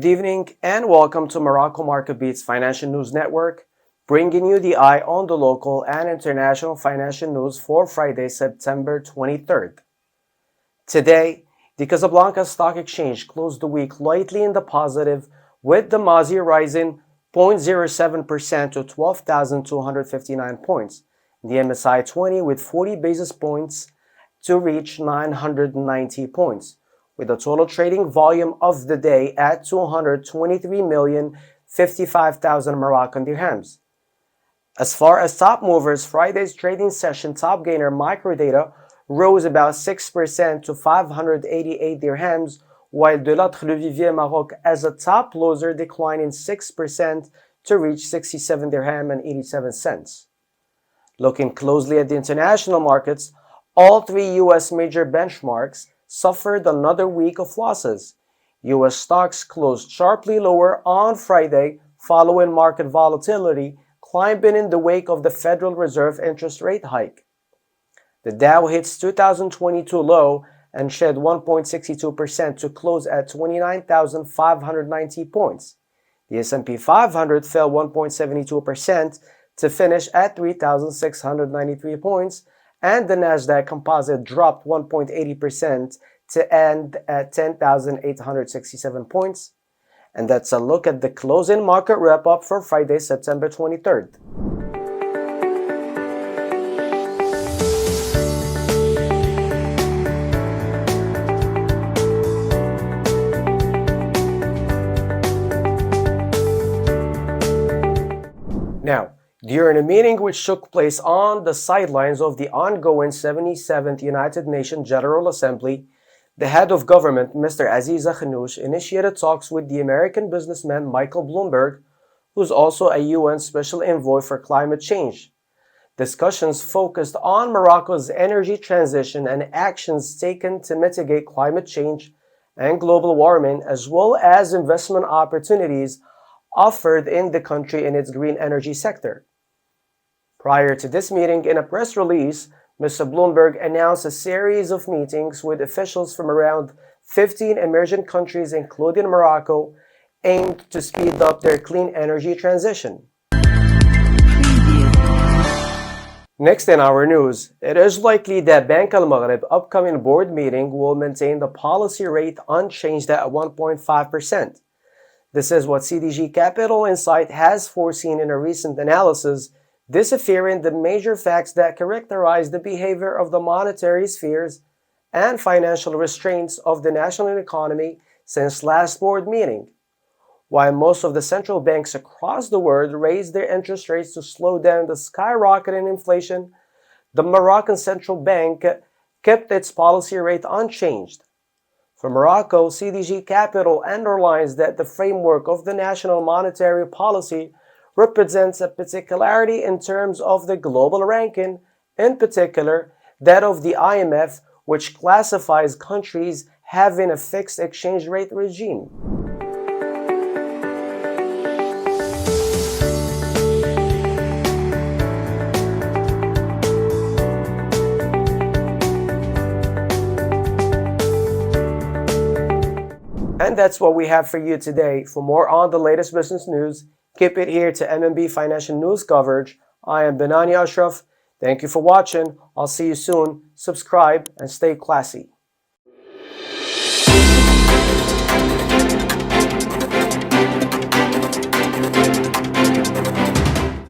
Good evening and welcome to Morocco Market Beats Financial News Network, bringing you the eye on the local and international financial news for Friday, September 23rd. Today, the Casablanca Stock Exchange closed the week lightly in the positive, with the Mazi rising 0.07% to 12,259 points, the MSI 20 with 40 basis points to reach 990 points. With a total trading volume of the day at 223,055,000 Moroccan dirhams. As far as top movers, Friday's trading session top gainer Microdata rose about 6% to 588 dirhams, while De l'autre Le Vivier Maroc as a top loser declining 6% to reach 67 dirham and 87 cents. Looking closely at the international markets, all three U.S. major benchmarks suffered another week of losses. U.S. stocks closed sharply lower on Friday following market volatility climbing in the wake of the Federal Reserve interest rate hike. The Dow hits 2022 low and shed 1.62% to close at 29,590 points. The S&P 500 fell 1.72% to finish at 3,693 points, and the Nasdaq Composite dropped 1.80% to end at 10,867 points. And that's a look at the closing market wrap-up for Friday, September 23rd. Now, during a meeting which took place on the sidelines of the ongoing 77th United Nations General Assembly, the head of government, Mr. Aziz Akhnouch, initiated talks with the American businessman Michael Bloomberg, who's also a UN Special Envoy for Climate Change. Discussions focused on Morocco's energy transition and actions taken to mitigate climate change and global warming, as well as investment opportunities offered in the country in its green energy sector. Prior to this meeting, in a press release, Mr. Bloomberg announced a series of meetings with officials from around 15 emerging countries, including Morocco, aimed to speed up their clean energy transition. Next in our news, it is likely that bankalmaghrib upcoming board meeting will maintain the policy rate unchanged at 1.5%. This is what CDG Capital Insight has foreseen in a recent analysis, deciphering the major facts that characterize the behavior of the monetary spheres and financial restraints of the national economy since last board meeting. While most of the central banks across the world raised their interest rates to slow down the skyrocketing inflation, the Moroccan Central Bank kept its policy rate unchanged. For Morocco, CDG Capital underlines that the framework of the national monetary policy represents a particularity in terms of the global ranking, in particular that of the IMF, which classifies countries having a fixed exchange rate regime. And that's what we have for you today. For more on the latest business news, keep it here to MMB Financial News Coverage. I am Benani Ashraf. Thank you for watching. I'll see you soon. Subscribe and stay classy.